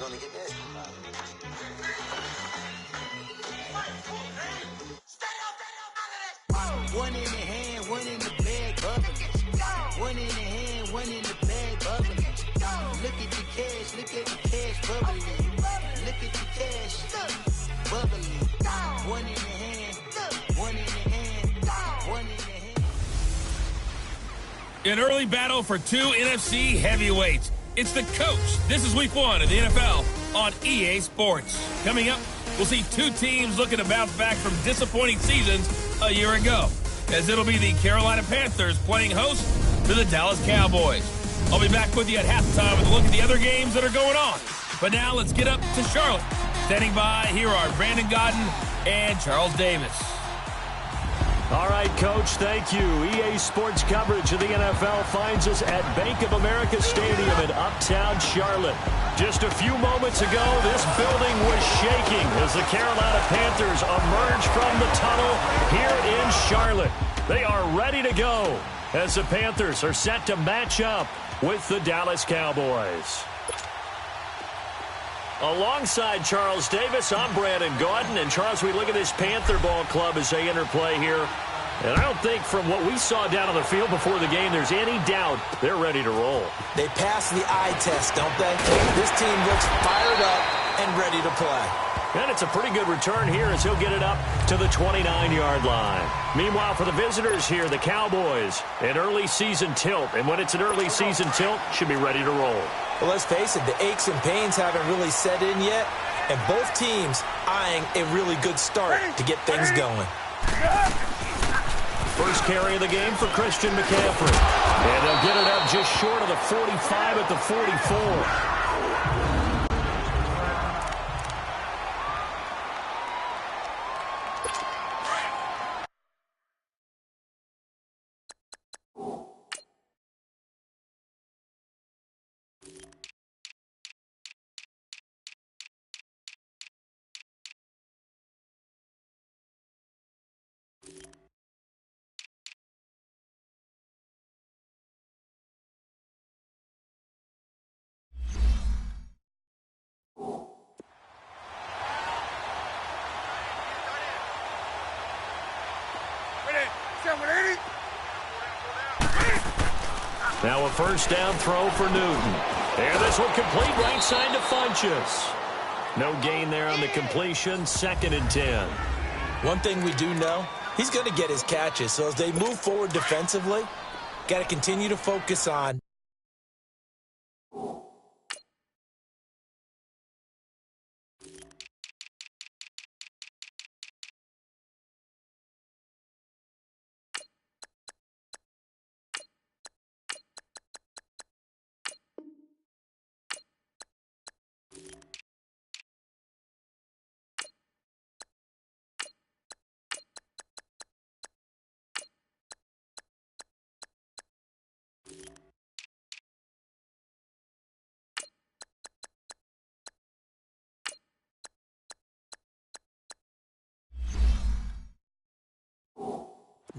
going to get hit. One in the hand, one in the bag, bubbling. One in the hand, one in the bag, bubbling. Look at the cash, look at the cash, bubbling. Look at the cash, bubbling. One in the hand, one in the hand, one in the hand. An early battle for two NFC heavyweights. It's the coach. This is week 1 of the NFL on EA Sports. Coming up, we'll see two teams looking to bounce back from disappointing seasons a year ago, as it'll be the Carolina Panthers playing host to the Dallas Cowboys. I'll be back with you at halftime with a look at the other games that are going on. But now let's get up to Charlotte. Standing by, here are Brandon Godden and Charles Davis. All right, Coach, thank you. EA Sports coverage of the NFL finds us at Bank of America Stadium in Uptown Charlotte. Just a few moments ago, this building was shaking as the Carolina Panthers emerge from the tunnel here in Charlotte. They are ready to go as the Panthers are set to match up with the Dallas Cowboys. Alongside Charles Davis, I'm Brandon Gaudin. And Charles, we look at this Panther ball club as they interplay here. And I don't think from what we saw down on the field before the game, there's any doubt they're ready to roll. They pass the eye test, don't they? This team looks fired up and ready to play. And it's a pretty good return here as he'll get it up to the 29-yard line. Meanwhile, for the visitors here, the Cowboys, an early season tilt. And when it's an early season tilt, should be ready to roll. Well, let's face it, the aches and pains haven't really set in yet, and both teams eyeing a really good start to get things going. First carry of the game for Christian McCaffrey. And they'll get it up just short of the 45 at the 44. Now a first down throw for Newton. And this one complete right side to Funchess. No gain there on the completion, 2nd and 10. One thing we do know, he's going to get his catches. So as they move forward defensively, got to continue to focus on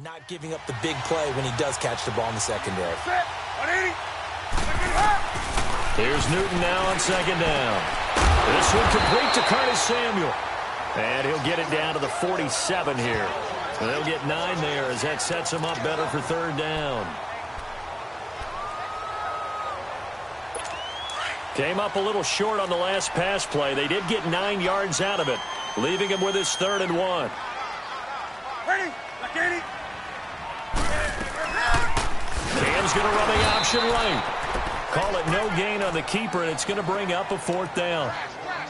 not giving up the big play when he does catch the ball in the secondary. Here's Newton now on 2nd down. This one complete to Curtis Samuel. And he'll get it down to the 47 here. And they'll get 9 there as that sets him up better for 3rd down. Came up a little short on the last pass play. They did get 9 yards out of it, leaving him with his 3rd and 1. Cam's going to run the option right. Call it no gain on the keeper, and it's going to bring up a 4th down.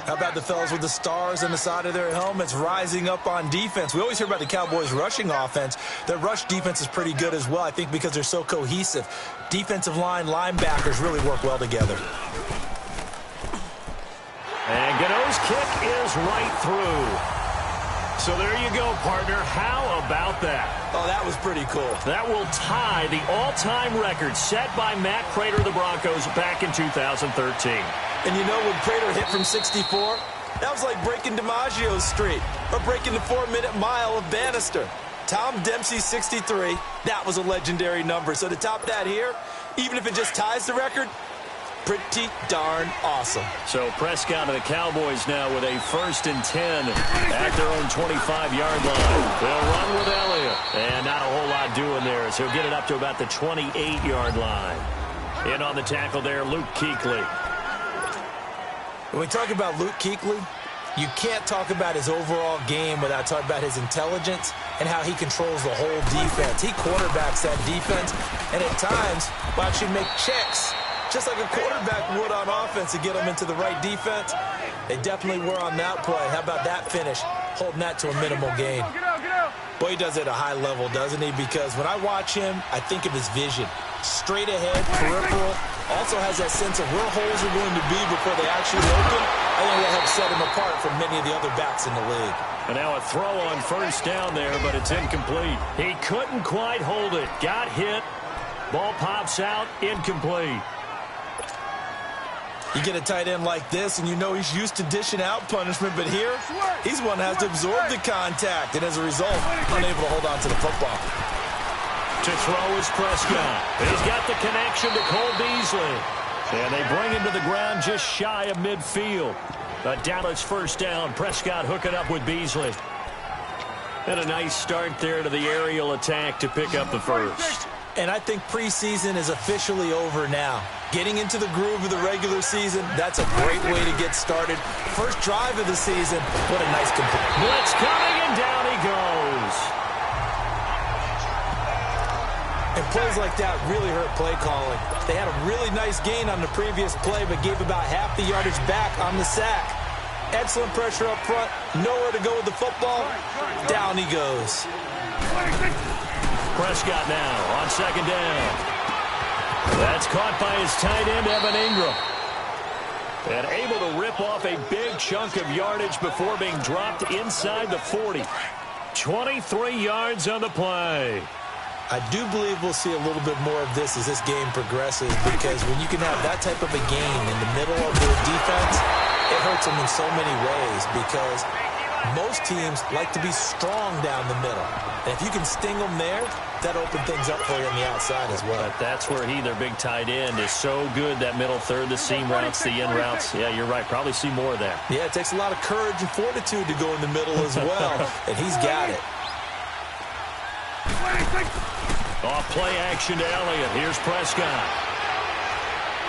How about the fellas with the stars on the side of their helmets rising up on defense? We always hear about the Cowboys' rushing offense. Their rush defense is pretty good as well, I think, because they're so cohesive. Defensive line, linebackers really work well together. And Gano's kick is right through. So there you go, partner. How about that? Oh, that was pretty cool. That will tie the all-time record set by Matt Prater of the Broncos back in 2013. And you know when Prater hit from 64? That was like breaking DiMaggio's streak or breaking the 4-minute mile of Bannister. Tom Dempsey's 63, that was a legendary number. So to top that here, even if it just ties the record, pretty darn awesome. So Prescott and the Cowboys now with a 1st and 10 at their own 25-yard line. They'll run with Elliott. And not a whole lot doing there, so he'll get it up to about the 28-yard line. In on the tackle there, Luke Kuechly. When we talk about Luke Kuechly, you can't talk about his overall game without talking about his intelligence and how he controls the whole defense. He quarterbacks that defense, and at times will actually make checks, just like a quarterback would on offense to get them into the right defense. They definitely were on that play. How about that finish, holding that to a minimal gain? Boy, he does it at a high level, doesn't he? Because when I watch him, I think of his vision. Straight ahead, peripheral, also has that sense of where holes are going to be before they actually open. I think that helps set him apart from many of the other backs in the league. And now a throw on 1st down there, but it's incomplete. He couldn't quite hold it. Got hit. Ball pops out, incomplete. You get a tight end like this, and you know he's used to dishing out punishment, but here, he's one that has to absorb the contact, and as a result, unable to hold on to the football. To throw is Prescott. He's got the connection to Cole Beasley. And they bring him to the ground just shy of midfield. A Dallas 1st down. Prescott hooking up with Beasley. And a nice start there to the aerial attack to pick up the 1st. And I think preseason is officially over now. Getting into the groove of the regular season, that's a great way to get started. First drive of the season, what a nice complete. Blitz coming, and down he goes. And plays like that really hurt play calling. They had a really nice gain on the previous play, but gave about half the yardage back on the sack. Excellent pressure up front. Nowhere to go with the football. Down he goes. Prescott now on 2nd down. That's caught by his tight end, Evan Ingram. And able to rip off a big chunk of yardage before being dropped inside the 40. 23 yards on the play. I do believe we'll see a little bit more of this as this game progresses, because when you can have that type of a gain in the middle of the defense, it hurts them in so many ways, because most teams like to be strong down the middle. And if you can sting them there, that opens things up for you on the outside as well. But that's where their big tight end, is so good, that middle third, the seam routes, the in routes. Yeah, you're right. Probably see more of that. Yeah, it takes a lot of courage and fortitude to go in the middle as well, and he's got it. Off play action to Elliott. Here's Prescott.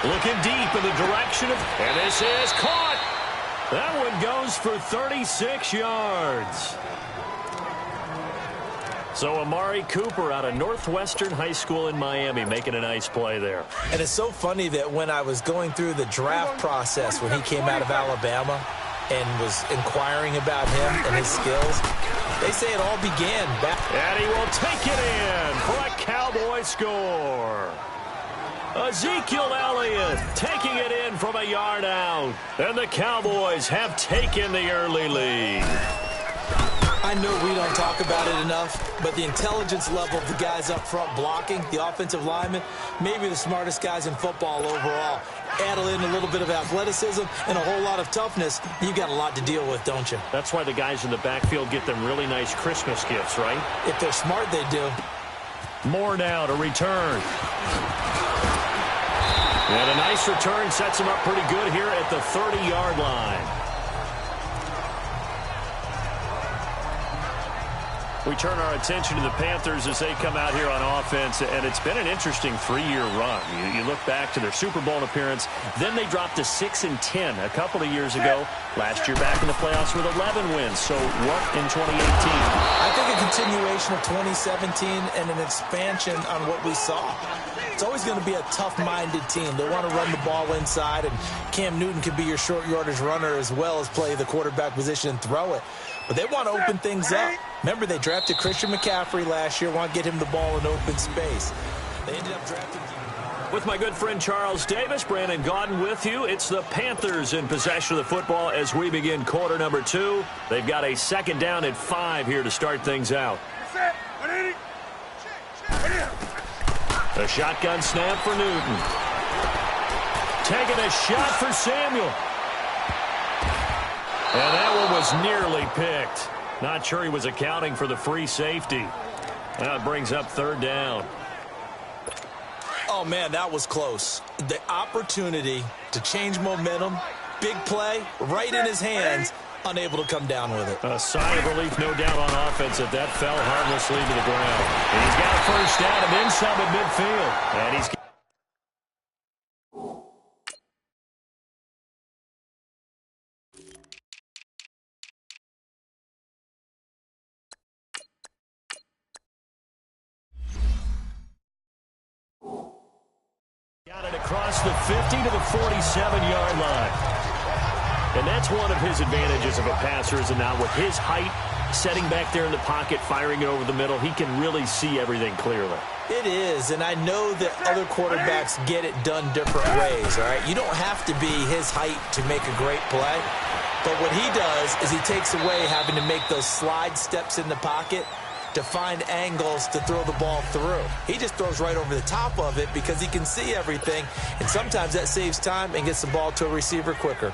Looking deep in the direction of... And this is caught. That one goes for 36 yards. So Amari Cooper out of Northwestern High School in Miami making a nice play there. And it's so funny that when I was going through the draft process when he came out of Alabama and was inquiring about him and his skills, they say it all began back. And he will take it in for a Cowboy score. Ezekiel Elliott taking it in from a yard out. And the Cowboys have taken the early lead. I know we don't talk about it enough, but the intelligence level of the guys up front blocking, the offensive linemen, maybe the smartest guys in football overall. Add in a little bit of athleticism and a whole lot of toughness, you've got a lot to deal with, don't you? That's why the guys in the backfield get them really nice Christmas gifts, right? If they're smart, they do. Moore now to return. And a nice return sets him up pretty good here at the 30-yard line. We turn our attention to the Panthers as they come out here on offense, and it's been an interesting 3-year run. You look back to their Super Bowl appearance, then they dropped to 6-10 a couple of years ago. Last year back in the playoffs with 11 wins. So what in 2018? I think a continuation of 2017 and an expansion on what we saw. It's always going to be a tough-minded team. They want to run the ball inside, and Cam Newton can be your short yardage runner as well as play the quarterback position and throw it. But they want to open things up. Remember, they drafted Christian McCaffrey last year, want to get him the ball in open space. They ended up drafting... With my good friend Charles Davis, Brandon Gaudin with you. It's the Panthers in possession of the football as we begin quarter number 2. They've got a 2nd down and 5 here to start things out. A shotgun snap for Newton. Taking a shot for Samuel. And that one was nearly picked. Not sure he was accounting for the free safety. That brings up 3rd down. Oh, man, that was close. The opportunity to change momentum, big play, right in his hands, unable to come down with it. A sigh of relief, no doubt, on offense that fell harmlessly to the ground. And he's got a first down and then some at midfield. And he's got it across the 50 to the 47-yard line. And that's one of his advantages of a passer, is not with his height, setting back there in the pocket, firing it over the middle. He can really see everything clearly. It is, and I know that other quarterbacks get it done different ways, all right? You don't have to be his height to make a great play. But what he does is he takes away having to make those slide steps in the pocket to find angles to throw the ball through. He just throws right over the top of it because he can see everything, and sometimes that saves time and gets the ball to a receiver quicker.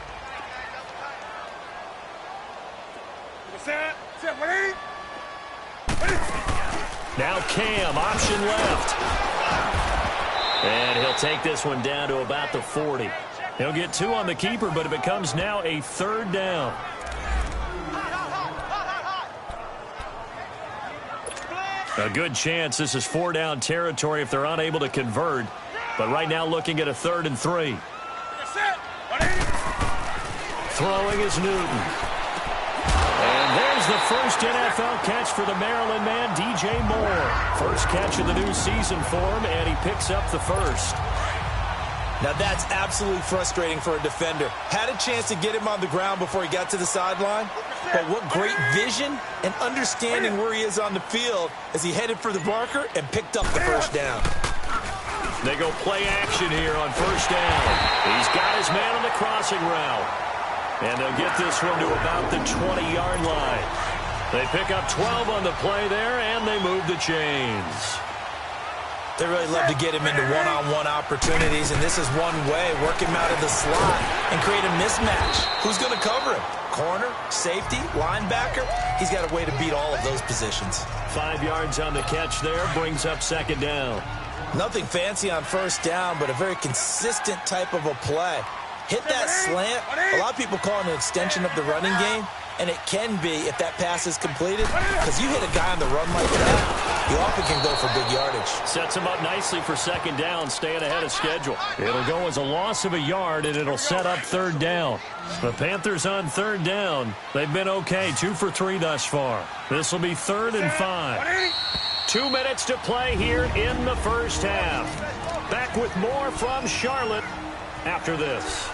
Now Cam, option left. And he'll take this one down to about the 40. He'll get 2 on the keeper, but it becomes now a 3rd down. A good chance this is 4-down territory if they're unable to convert. But right now looking at a 3rd and 3. Throwing is Newton. And there's the first NFL catch for the Maryland man, DJ Moore. First catch of the new season for him, and he picks up the first. Now that's absolutely frustrating for a defender. Had a chance to get him on the ground before he got to the sideline, but what great vision and understanding where he is on the field as he headed for the marker and picked up the first down. They go play action here on first down. He's got his man on the crossing route. And they'll get this one to about the 20-yard line. They pick up 12 on the play there, and they move the chains. They really love to get him into one-on-one opportunities, and this is one way, work him out of the slot and create a mismatch. Who's going to cover him? Corner, safety, linebacker? He's got a way to beat all of those positions. 5 yards on the catch there, brings up 2nd down. Nothing fancy on first down, but a very consistent type of a play. Hit that slant. A lot of people call it an extension of the running game, and it can be if that pass is completed, because you hit a guy on the run like that, you often can go for big yardage. Sets him up nicely for 2nd down, staying ahead of schedule. It'll go as a loss of a yard, and it'll set up 3rd down. The Panthers on 3rd down. They've been okay, 2 for 3 thus far. This will be 3rd and 5. 2 minutes to play here in the first half. Back with more from Charlotte after this.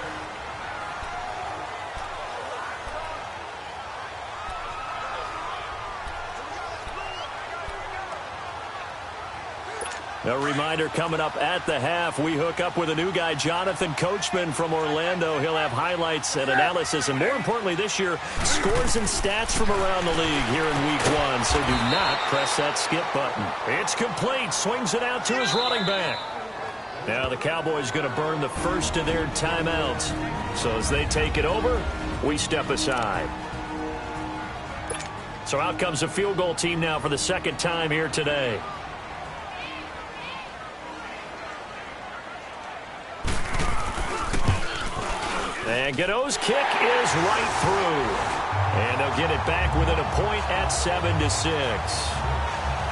A reminder coming up at the half, we hook up with a new guy, Jonathan Coachman from Orlando. He'll have highlights and analysis, and more importantly this year, scores and stats from around the league here in week 1. So do not press that skip button. It's complete. Swings it out to his running back. Now the Cowboys going to burn the first of their timeouts. So as they take it over, we step aside. So out comes the field goal team now for the 2nd time here today. And Godot's kick is right through. And they'll get it back within a point at 7-6.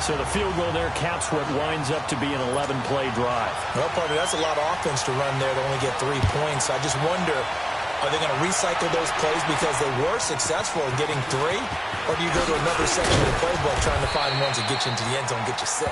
So the field goal there caps what winds up to be an 11-play drive. Well, partner, that's a lot of offense to run there to only get 3 points. I just wonder, are they going to recycle those plays because they were successful in getting 3? Or do you go to another section of the playbook trying to find ones that get you into the end zone and get you 6?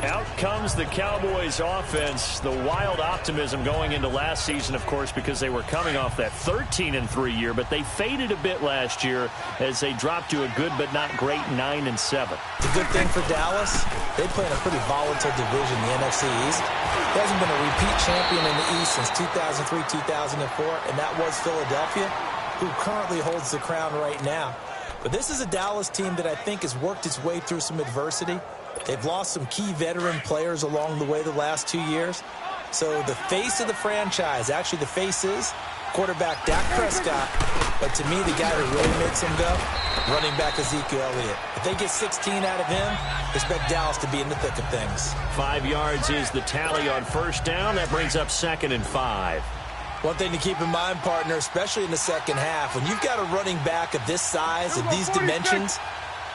Out comes the Cowboys offense. The wild optimism going into last season, of course, because they were coming off that 13-3 year, but they faded a bit last year as they dropped to a good but not great 9-7. The good thing for Dallas, they play in a pretty volatile division, the NFC East. There hasn't been a repeat champion in the East since 2003-2004, and that was Philadelphia, who currently holds the crown right now. But this is a Dallas team that I think has worked its way through some adversity. They've lost some key veteran players along the way the last 2 years. So the face of the franchise, actually the face is quarterback Dak Prescott, but to me, the guy that really makes him go, running back Ezekiel Elliott. If they get 16 out of him, expect Dallas to be in the thick of things. 5 yards is the tally on first down. That brings up 2nd and 5. One thing to keep in mind, partner, especially in the second half, when you've got a running back of this size, of these dimensions,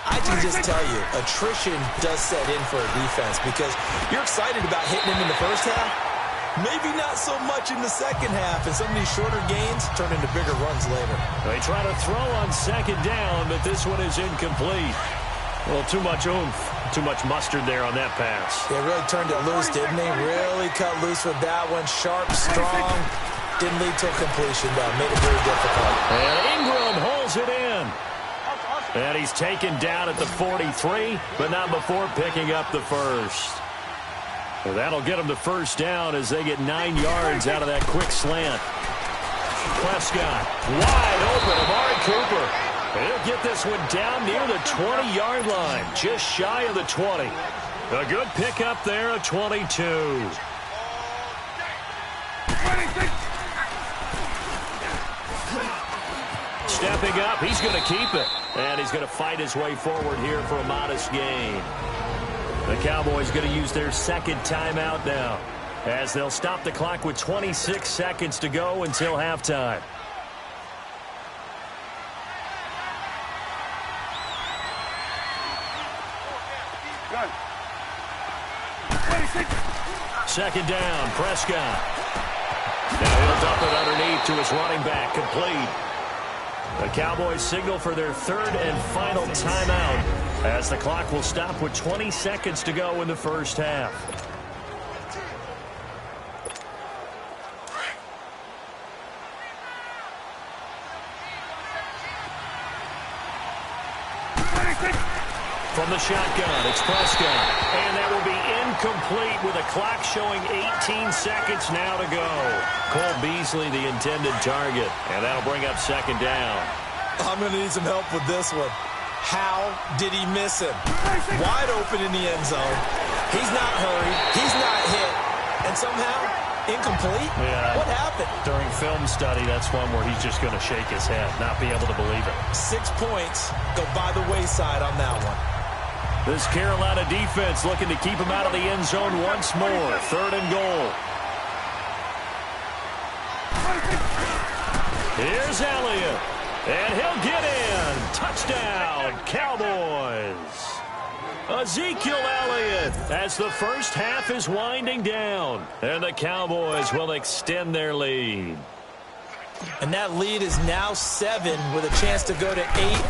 I can just tell you, attrition does set in for a defense because you're excited about hitting him in the first half. Maybe not so much in the second half, and some of these shorter gains turn into bigger runs later. They try to throw on 2nd down, but this one is incomplete. Well, too much oomph, too much mustard there on that pass. They really turned it loose, didn't they? Really cut loose with that one. Sharp, strong. Didn't lead to a completion, though. Made it very difficult. And Ingram holds it in. And he's taken down at the 43, but not before picking up the first. Well, that'll get them the first down as they get 9 yards out of that quick slant. Prescott, wide open. Amari Cooper. He'll get this one down near the 20-yard line, just shy of the 20. A good pickup there, a 22. Stepping up, he's going to keep it. And he's going to fight his way forward here for a modest gain. The Cowboys going to use their 2nd timeout now, as they'll stop the clock with 26 seconds to go until halftime. Second down, Prescott. Now he'll dump it underneath to his running back, complete. The Cowboys signal for their 3rd and final timeout, as the clock will stop with 20 seconds to go in the first half. From the shotgun, it's Prescott. And that will be incomplete with a clock showing 18 seconds now to go. Cole Beasley, the intended target. And that'll bring up 2nd down. I'm going to need some help with this one. How did he miss him? Wide open in the end zone. He's not hurried. He's not hit. And somehow, incomplete? Yeah. What happened? During film study, that's one where he's just going to shake his head, not be able to believe it. 6 points go by the wayside on that one. This Carolina defense looking to keep him out of the end zone once more. 3rd and goal. Here's Elliott. And he'll get in. Touchdown, Cowboys. Ezekiel Elliott as the first half is winding down. And the Cowboys will extend their lead. And that lead is now 7 with a chance to go to 8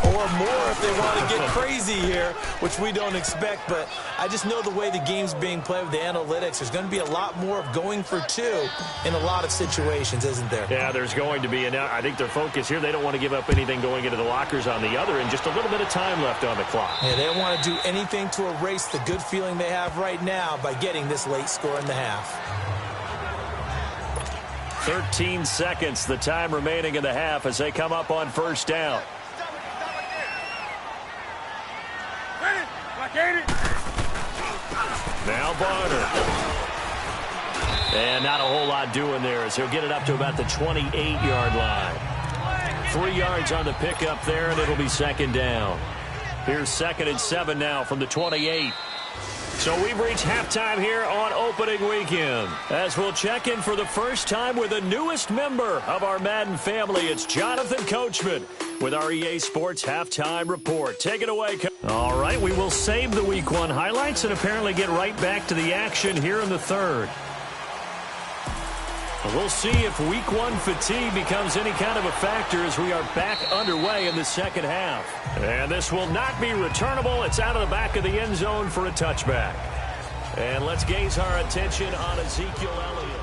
or more if they want to get crazy here, which we don't expect. But I just know the way the game's being played with the analytics, there's going to be a lot more of going for 2 in a lot of situations, isn't there? Yeah, there's going to be. And I think their focus here, they don't want to give up anything going into the lockers on the other, and just a little bit of time left on the clock. Yeah, they don't want to do anything to erase the good feeling they have right now by getting this late score in the half. 13 seconds, the time remaining in the half as they come up on first down. Now Barner. And not a whole lot doing there as he'll get it up to about the 28-yard line. 3 yards on the pickup there, and it'll be 2nd down. Here's 2nd and 7 now from the 28. So we've reached halftime here on opening weekend, as we'll check in for the first time with the newest member of our Madden family. It's Jonathan Coachman with our EA Sports Halftime Report. Take it away, Coach. All right, we will save the Week 1 highlights and apparently get right back to the action here in the 3rd. We'll see if Week 1 fatigue becomes any kind of a factor as we are back underway in the second half. And this will not be returnable. It's out of the back of the end zone for a touchback. And let's gaze our attention on Ezekiel Elliott.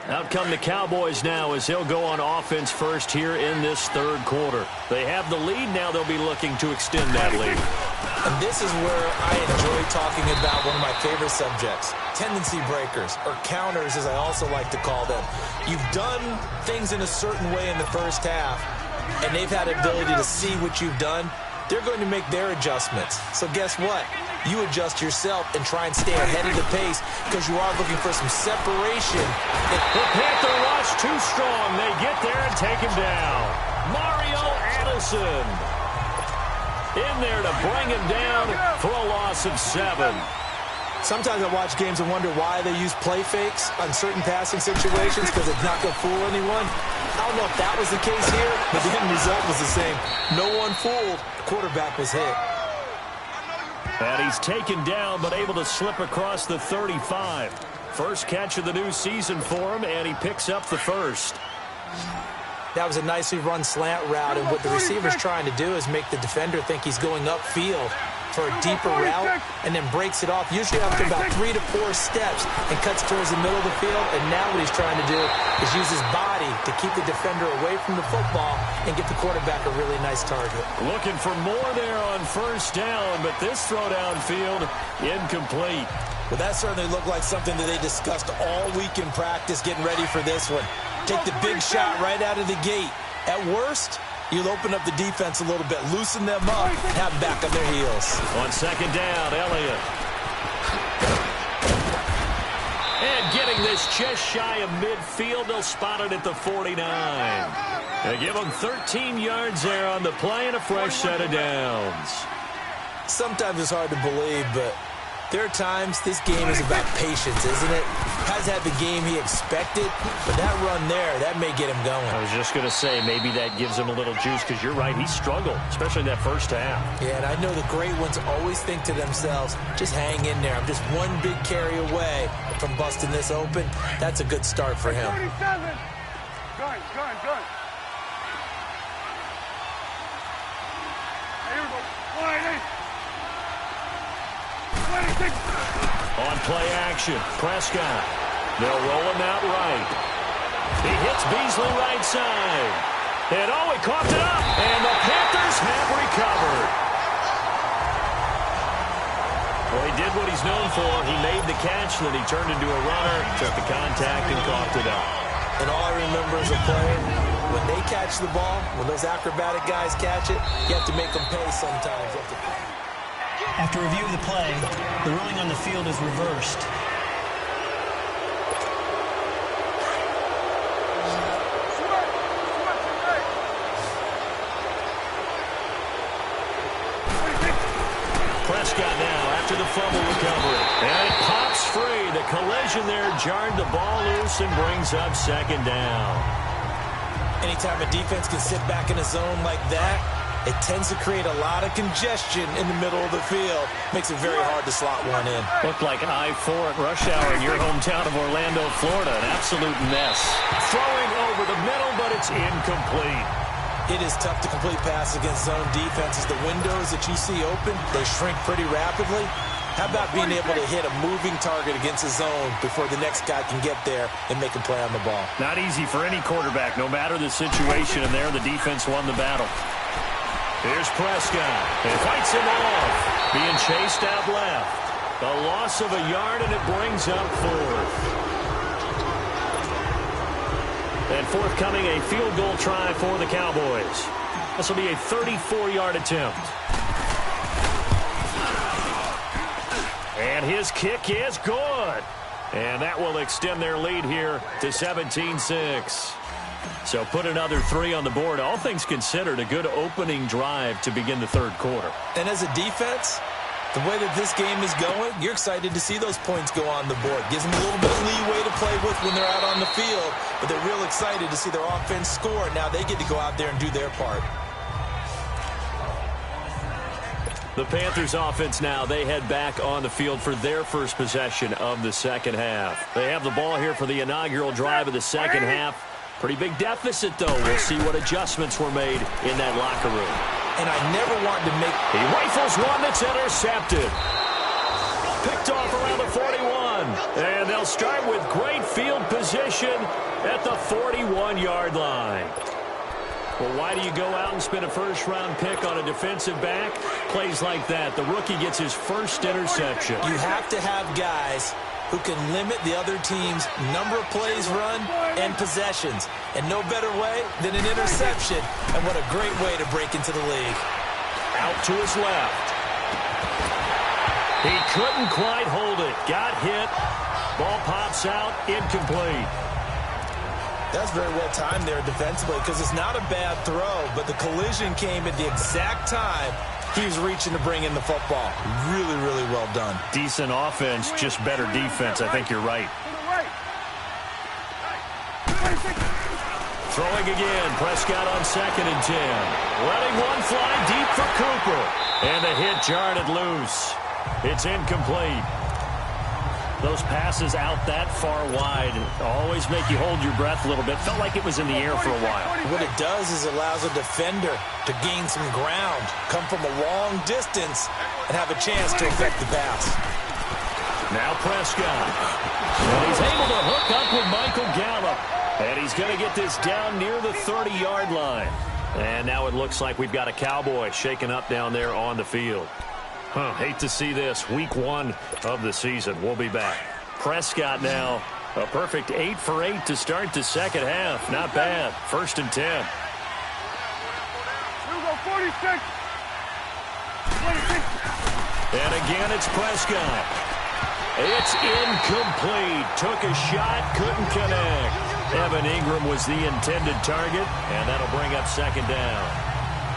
Out come the Cowboys now as they'll go on offense first here in this 3rd quarter. They have the lead now. They'll be looking to extend that lead. And this is where I enjoy talking about one of my favorite subjects, tendency breakers, or counters as I also like to call them. You've done things in a certain way in the first half, and they've had the ability to see what you've done they're going to make their adjustments. So guess what? You adjust yourself and try and stay ahead of the pace because you are looking for some separation. The Panther rush too strong. They get there and take him down. Mario Addison in there to bring him down for a loss of 7. Sometimes I watch games and wonder why they use play fakes on certain passing situations because it's not going to fool anyone. I don't know if that was the case here, but the end result was the same. No one fooled. The quarterback was hit. And he's taken down, but able to slip across the 35. First catch of the new season for him, and he picks up the first. That was a nicely run slant route, and what the receiver's trying to do is make the defender think he's going upfield for a deeper route, and then breaks it off, usually after about 3 to 4 steps, and cuts towards the middle of the field. And now what he's trying to do is use his body to keep the defender away from the football and get the quarterback a really nice target. Looking for more there on first down, but this throw downfield incomplete. Well, that certainly looked like something that they discussed all week in practice, getting ready for this one. Take the big shot right out of the gate. At worst, you'll open up the defense a little bit, loosen them up, have them back on their heels. On second down, Elliott. And getting this just shy of midfield, they'll spot it at the 49. They give them 13 yards there on the play and a fresh set of downs. Sometimes it's hard to believe, but there are times this game is about patience, isn't it? Has had the game he expected, but that run there, that may get him going. I was just going to say, maybe that gives him a little juice, because you're right, he struggled, especially that first half. Yeah, and I know the great ones always think to themselves, just hang in there. I'm just one big carry away from busting this open. That's a good start for him. 27. Good. Here we go. 26. On play action, Prescott. They'll roll him out right. He hits Beasley right side. And he coughed it up. And the Panthers have recovered. Well, he did what he's known for. He made the catch, then he turned into a runner, took the contact, and coughed it up. And all I remember as a player, when they catch the ball, when those acrobatic guys catch it, you have to make them pay sometimes. After review of the play, the ruling on the field is reversed. Prescott now after the fumble recovery. And it pops free. The collision there jarred the ball loose and brings up second down. Anytime a defense can sit back in a zone like that, it tends to create a lot of congestion in the middle of the field. Makes it very hard to slot one in. Looked like I-4 at rush hour in your hometown of Orlando, Florida. An absolute mess. Throwing over the middle, but it's incomplete. It is tough to complete passes against zone defenses. The windows that you see open, they shrink pretty rapidly. How about being able to hit a moving target against a zone before the next guy can get there and make a play on the ball? Not easy for any quarterback, no matter the situation, and there the defense won the battle. Here's Prescott. He fights him off. Being chased out left. A loss of a yard, and it brings up fourth. And forthcoming, a field goal try for the Cowboys. This will be a 34-yard attempt. And his kick is good. And that will extend their lead here to 17-6. So put another 3 on the board. All things considered, a good opening drive to begin the third quarter. And as a defense, the way that this game is going, you're excited to see those points go on the board. Gives them a little bit of leeway to play with when they're out on the field. But they're real excited to see their offense score. Now they get to go out there and do their part. The Panthers offense now, they head back on the field for their first possession of the second half. They have the ball here for the inaugural drive of the second half. Pretty big deficit, though. We'll see what adjustments were made in that locker room. And I never wanted to make... He rifles one that's intercepted. Picked off around the 41. And they'll start with great field position at the 41-yard line. Well, why do you go out and spend a first-round pick on a defensive back? Plays like that. The rookie gets his first interception. You have to have guys who can limit the other team's number of plays run and possessions. And no better way than an interception. And what a great way to break into the league. out to his left. He couldn't quite hold it. Got hit. Ball pops out. Incomplete. That's very well timed there defensively because it's not a bad throw, but the collision came at the exact time he was reaching to bring in the football. Really, really well done. Decent offense, just better defense. I think you're right. Throwing again. Prescott on 2nd and 10. Letting one fly deep for Cooper. And the hit jarred it loose. It's incomplete. Those passes out that far wide always make you hold your breath a little bit. Felt like it was in the air for a while. What it does is it allows a defender to gain some ground, come from a long distance, and have a chance to affect the pass. Now Prescott. And he's able to hook up with Michael Gallup. And he's going to get this down near the 30-yard line. And now it looks like we've got a Cowboy shaken up down there on the field. Hate to see this. Week 1 of the season. We'll be back. Prescott now. A perfect 8 for 8 to start the second half. Not bad. 1st and 10. Here we go, 46. 26. And again, it's Prescott. It's incomplete. Took a shot, couldn't connect. Evan Ingram was the intended target, and that'll bring up 2nd down.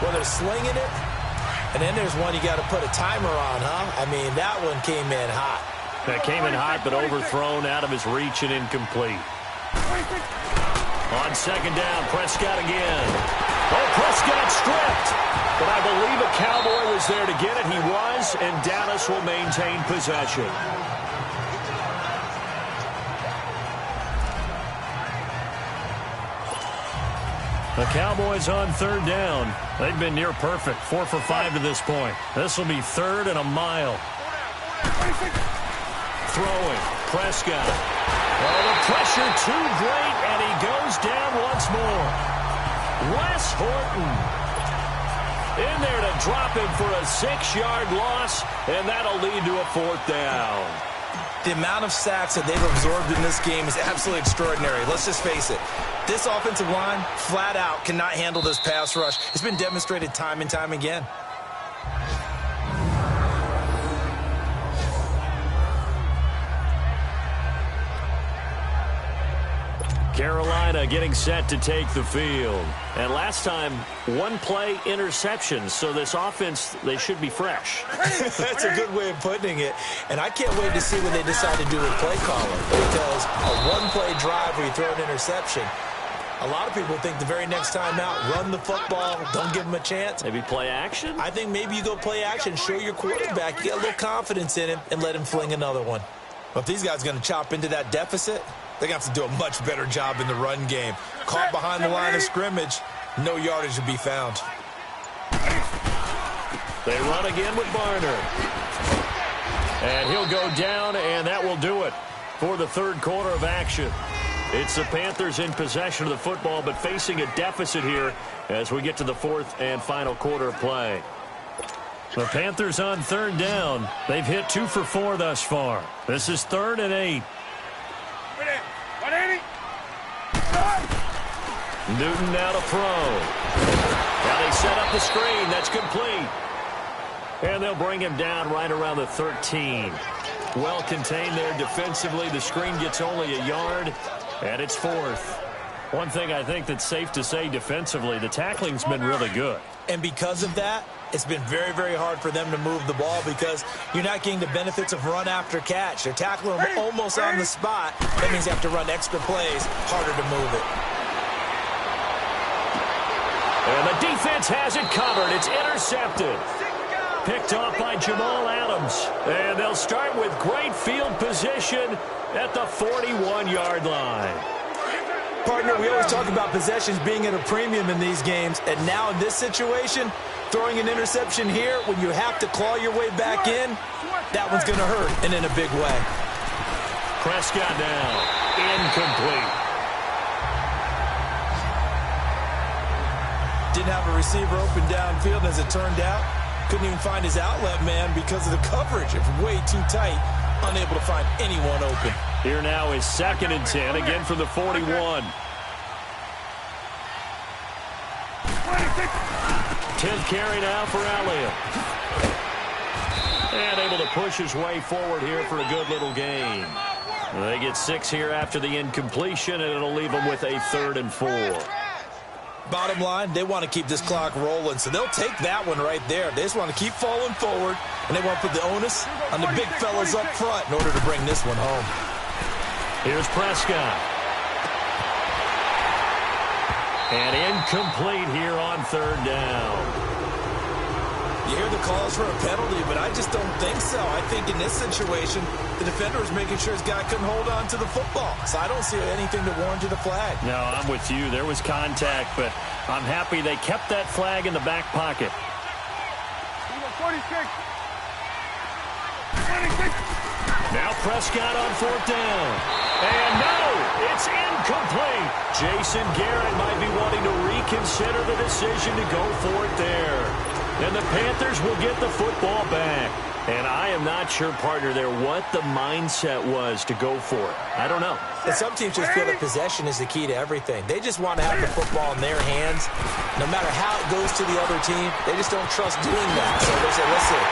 Well, they're slinging it, and then there's one you got to put a timer on, huh? I mean, that one came in hot. That came in hot, but overthrown out of his reach and incomplete. On 2nd down, Prescott again. Oh, Prescott stripped. But I believe a Cowboy was there to get it. He was, and Dallas will maintain possession. The Cowboys on 3rd down. They've been near perfect, 4 for 5 to this point. This will be 3rd and a mile. Throwing, Prescott. Oh, the pressure too great, and he goes down once more. Wes Horton in there to drop him for a 6-yard loss, and that'll lead to a 4th down. The amount of sacks that they've absorbed in this game is absolutely extraordinary. Let's just face it. This offensive line, flat out, cannot handle this pass rush. It's been demonstrated time and time again. Carolina getting set to take the field. And last time, 1-play interception. So this offense, they should be fresh. That's a good way of putting it. And I can't wait to see what they decide to do with play calling. Because a 1-play drive where you throw an interception, a lot of people think the very next time out, run the football, don't give them a chance. Maybe play action? I think maybe you go play action, show your quarterback, you get a little confidence in him, and let him fling another one. But if these guys are going to chop into that deficit, they're going to have to do a much better job in the run game. Caught behind the line of scrimmage, no yardage to be found. They run again with Barner. And he'll go down, and that will do it for the 3rd quarter of action. It's the Panthers in possession of the football, but facing a deficit here as we get to the 4th and final quarter of play. The Panthers on 3rd down. They've hit 2 for 4 thus far. This is 3rd and 8. Newton now to throw. Now they set up the screen. That's complete. And they'll bring him down right around the 13. Well contained there defensively. The screen gets only a yard, and it's 4th. One thing I think that's safe to say defensively, the tackling's been really good. And because of that, it's been very, very hard for them to move the ball because you're not getting the benefits of run after catch. They're tackling them almost on the spot. That means you have to run extra plays, harder to move it. And the defense has it covered. It's intercepted. Picked off by Jamal Adams. And they'll start with great field position at the 41-yard line. Partner, we always talk about possessions being at a premium in these games. And now in this situation, throwing an interception here when you have to claw your way back in, that one's going to hurt, and in a big way. Prescott down. Incomplete. Didn't have a receiver open downfield, as it turned out. Couldn't even find his outlet man because of the coverage. It was way too tight. Unable to find anyone open. Here now is 2nd and 10, again from the 41. 10th carry now for Elliott. And able to push his way forward here for a good little gain. They get 6 here after the incompletion, and it'll leave them with a 3rd and 4. Bottom line, they want to keep this clock rolling, so they'll take that one right there. They just want to keep falling forward, and they want to put the onus on the big fellas up front in order to bring this one home. Here's Prescott. And incomplete here on 3rd down. You hear the calls for a penalty, but I just don't think so. I think in this situation, the defender was making sure his guy couldn't hold on to the football. So I don't see anything to warrant the flag. No, I'm with you. There was contact, but I'm happy they kept that flag in the back pocket. 46. Now Prescott on 4th down. And no, it's incomplete. Jason Garrett might be wanting to reconsider the decision to go for it there. And the Panthers will get the football back. And I am not sure, partner, there what the mindset was to go for it. I don't know. And some teams just feel that possession is the key to everything. They just want to have the football in their hands. No matter how it goes to the other team, they just don't trust doing that. So they say, listen,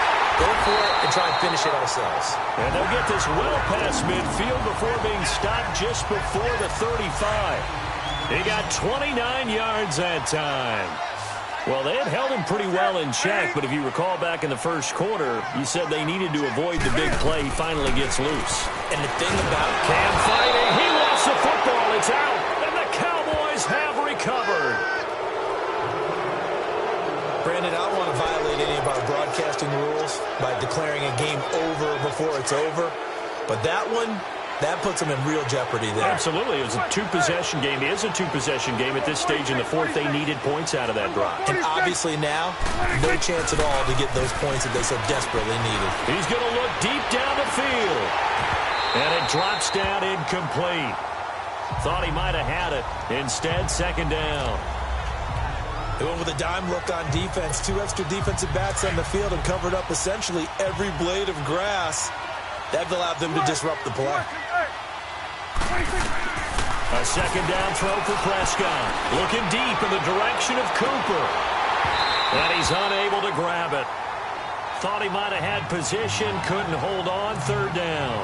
go for it and try and finish it ourselves. And they'll get this well past midfield before being stopped just before the 35. He got 29 yards that time. Well, they had held him pretty well in check, but if you recall back in the first quarter, you said they needed to avoid the big play. He finally gets loose. And the thing about Cam fighting. He wants the football. It's out, and the Cowboys have recovered. Brandon, I don't want to violate any of our broadcasting rules by declaring a game over before it's over, but that one, that puts them in real jeopardy there. Absolutely. It was a 2-possession game. It is a 2-possession game at this stage in the 4th. They needed points out of that drive. And obviously now, no chance at all to get those points that they so desperately needed. He's going to look deep down the field. And it drops down incomplete. Thought he might have had it. Instead, 2nd down. They went with a dime look on defense. 2 extra defensive backs on the field and covered up essentially every blade of grass. That allowed them to disrupt the play. A 2nd down throw for Prescott. Looking deep in the direction of Cooper. And he's unable to grab it. Thought he might have had position. Couldn't hold on. 3rd down.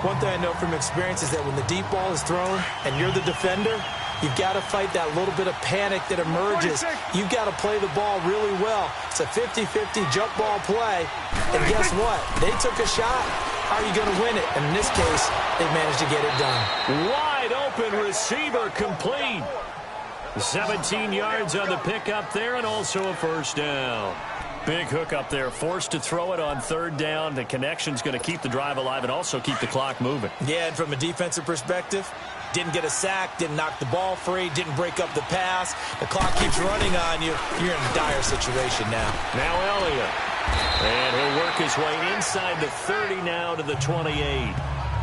One thing I know from experience is that when the deep ball is thrown and you're the defender, you've got to fight that little bit of panic that emerges. You've got to play the ball really well. It's a 50-50 jump ball play. And guess what? They took a shot. How are you going to win it? And in this case, they managed to get it done. Wide open receiver complete. 17 yards on the pickup there and also a 1st down. Big hook up there, forced to throw it on 3rd down. The connection's going to keep the drive alive and also keep the clock moving. Yeah, and from a defensive perspective, didn't get a sack, didn't knock the ball free, didn't break up the pass. The clock keeps running on you. You're in a dire situation now. Now Elliott. And he'll work his way inside the 30 now to the 28.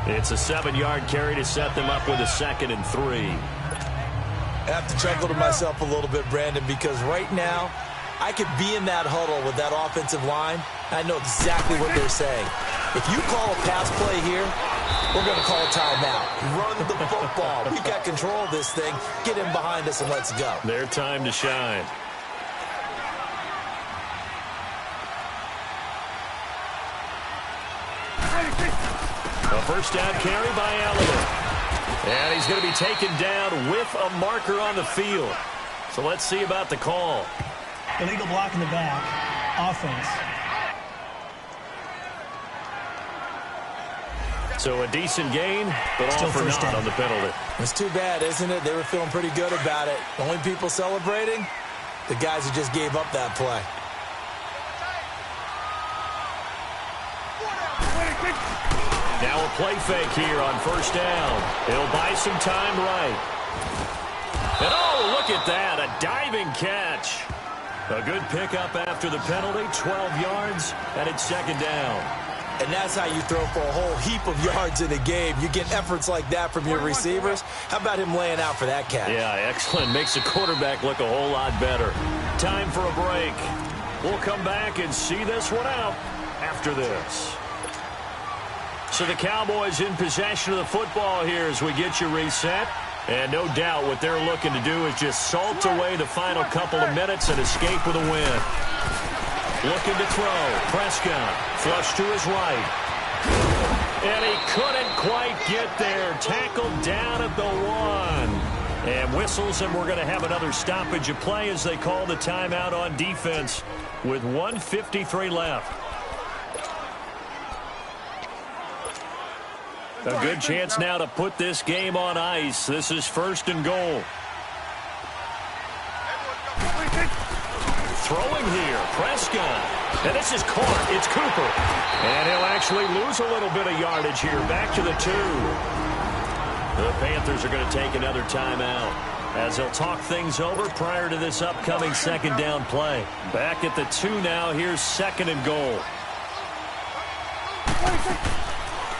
It's a 7-yard carry to set them up with a 2nd and 3. I have to chuckle to myself a little bit, Brandon, because right now, I could be in that huddle with that offensive line. I know exactly what they're saying. If you call a pass play here, we're going to call a timeout. Run the football. We've got control of this thing. Get in behind us and let's go. Their time to shine. A 1st down carry by Elliott. And he's going to be taken down with a marker on the field. So let's see about the call. Illegal block in the back. Offense. So a decent gain, but all for naught on the penalty. It's too bad, isn't it? They were feeling pretty good about it. Only people celebrating, the guys who just gave up that play. Now a play fake here on 1st down. He'll buy some time right. And oh, look at that, a diving catch. A good pickup after the penalty, 12 yards, and it's 2nd down. And that's how you throw for a whole heap of yards in a game. You get efforts like that from your receivers. How about him laying out for that catch? Yeah, excellent. Makes the quarterback look a whole lot better. Time for a break. We'll come back and see this one out after this. So the Cowboys in possession of the football here as we get you reset. And no doubt what they're looking to do is just salt away the final couple of minutes and escape with a win. Looking to throw. Prescott. Flush to his right. And he couldn't quite get there. Tackled down at the 1. And whistles, and we're going to have another stoppage of play as they call the timeout on defense with 1:53 left. A good chance now to put this game on ice. This is 1st and goal. Throwing here, Prescott. And this is caught. It's Cooper. And he'll actually lose a little bit of yardage here. Back to the 2. The Panthers are going to take another timeout as they'll talk things over prior to this upcoming 2nd down play. Back at the 2 now. Here's 2nd and goal.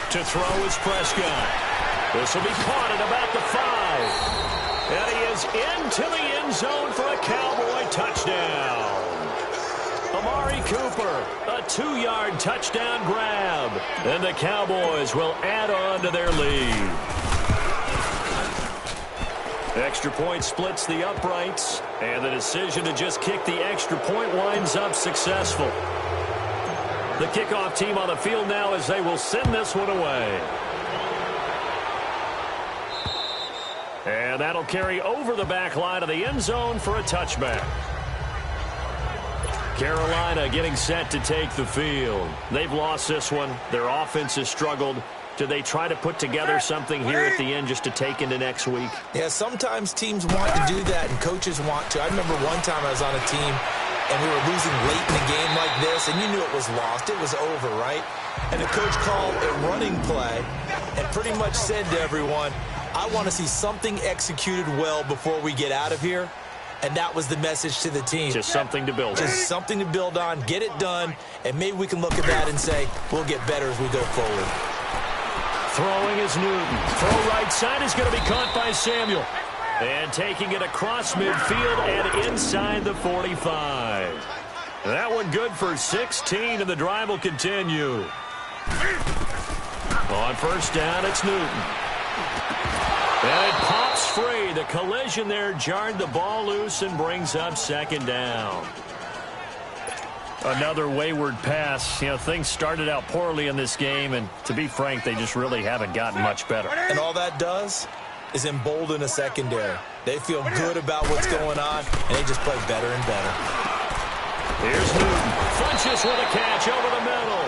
To throw is Prescott. This will be caught at about the 5. And he is into the end zone for a Cowboy touchdown. Amari Cooper, a 2-yard touchdown grab. And the Cowboys will add on to their lead. Extra point splits the uprights. And the decision to just kick the extra point winds up successful. The kickoff team on the field now as they will send this one away. And that'll carry over the back line of the end zone for a touchback. Carolina getting set to take the field. They've lost this one. Their offense has struggled. Do they try to put together something here at the end just to take into next week? Yeah, sometimes teams want to do that and coaches want to. I remember one time I was on a team and we were losing late in a game like this, and you knew it was lost. It was over, right? And the coach called a running play and pretty much said to everyone, I want to see something executed well before we get out of here. And that was the message to the team. Just something to build on. Just something to build on, get it done, and maybe we can look at that and say, we'll get better as we go forward. Throwing is Newton. Throw right side is going to be caught by Samuel. And taking it across midfield and inside the 45. That one good for 16, and the drive will continue. On 1st down, it's Newton. And it pops free. The collision there jarred the ball loose and brings up 2nd down. Another wayward pass. You know, things started out poorly in this game, and to be frank, they just really haven't gotten much better. And all that does is embolden a secondary. They feel good about what's going on, and they just play better and better. Here's Newton. Funches with a catch over the middle.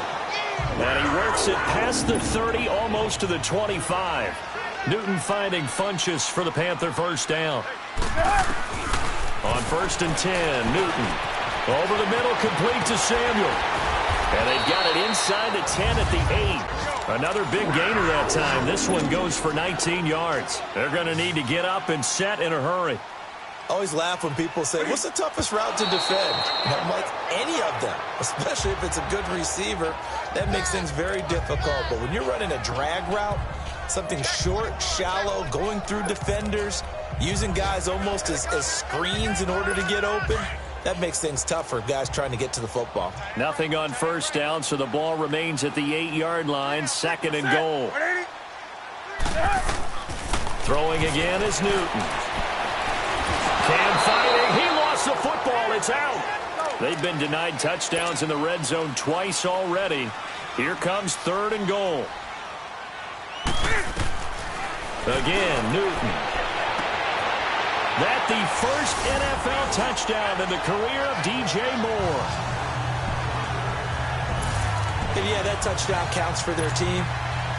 And he works it past the 30, almost to the 25. Newton finding Funches for the Panther 1st down. On 1st and 10, Newton. Over the middle, complete to Samuel. And they've got it inside the 10 at the 8. Another big gainer that time. This one goes for 19 yards. They're going to need to get up and set in a hurry. I always laugh when people say, what's the toughest route to defend? And I'm like, any of them, especially if it's a good receiver. That makes things very difficult. But when you're running a drag route, something short, shallow, going through defenders, using guys almost as screens in order to get open, that makes things tough for guys trying to get to the football. Nothing on 1st down, so the ball remains at the 8-yard line, 2nd and goal. Throwing again is Newton. Cam fighting. He lost the football. It's out. They've been denied touchdowns in the red zone twice already. Here comes 3rd and goal. Again, Newton. That the first NFL touchdown in the career of DJ Moore. And yeah, that touchdown counts for their team,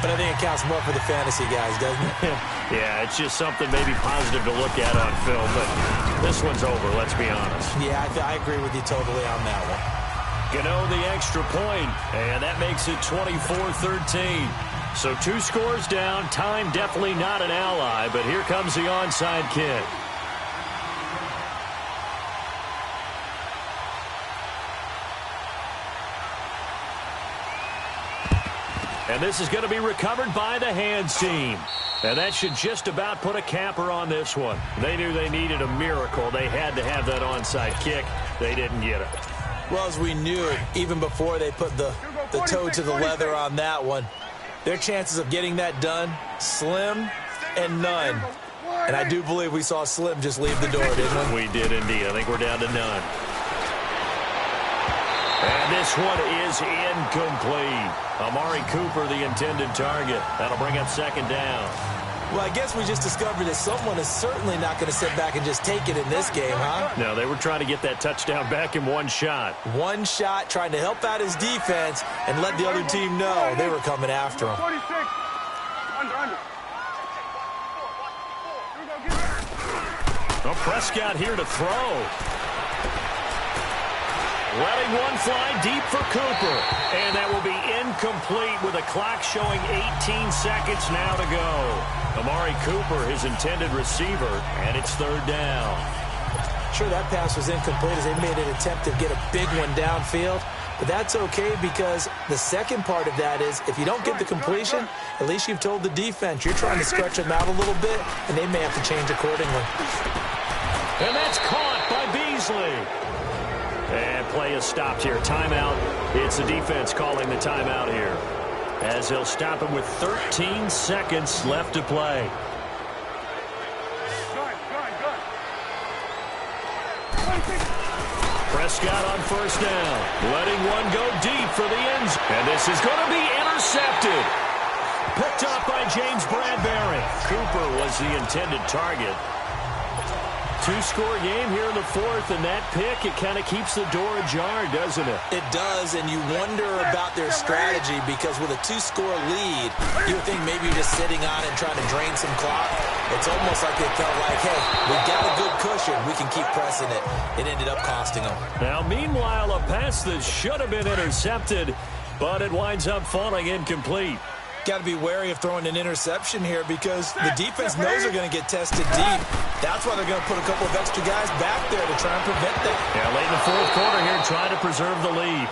but I think it counts more for the fantasy guys, doesn't it? Yeah, it's just something maybe positive to look at on film, but this one's over, let's be honest. Yeah, I agree with you totally on that one. Gano the extra point, and that makes it 24-13. So 2 scores down, time definitely not an ally, but here comes the onside kick. And this is going to be recovered by the hands team. And that should just about put a capper on this one. They knew they needed a miracle. They had to have that onside kick. They didn't get it. Well, as we knew, even before they put the toe to the leather on that one, their chances of getting that done, slim and none. And I do believe we saw Slim just leave the door, didn't we? We did indeed. I think we're down to none. And this one is incomplete. Amari Cooper, the intended target. That'll bring up second down. Well, I guess we just discovered that someone is certainly not going to sit back and just take it in this game, huh? No, they were trying to get that touchdown back in one shot. One shot, trying to help out his defense and let the other team know they were coming after him. 46. Under. Well, Prescott here to throw. Letting one fly deep for Cooper. And that will be incomplete with a clock showing 18 seconds now to go. Amari Cooper, his intended receiver, and it's third down. Sure, that pass was incomplete as they made an attempt to get a big one downfield. But that's okay because the second part of that is if you don't get the completion, at least you've told the defense you're trying to stretch them out a little bit, and they may have to change accordingly. And that's caught by Beasley. And play is stopped here. Timeout. It's the defense calling the timeout here, as they'll stop him with 13 seconds left to play. Prescott on first down, letting one go deep for the end zone. And this is going to be intercepted. Picked up by James Bradbury. Cooper was the intended target. Two-score game here in the fourth, and that pick, it kind of keeps the door ajar, doesn't it? It does, and you wonder about their strategy because with a two-score lead, you would think maybe you're just sitting on it and trying to drain some clock. It's almost like they felt like, hey, we've got a good cushion. We can keep pressing it. It ended up costing them. Now, meanwhile, a pass that should have been intercepted, but it winds up falling incomplete. Got to be wary of throwing an interception here because the defense knows they're going to get tested deep. That's why they're going to put a couple of extra guys back there to try and prevent that. Yeah, late in the fourth quarter here, trying to preserve the lead.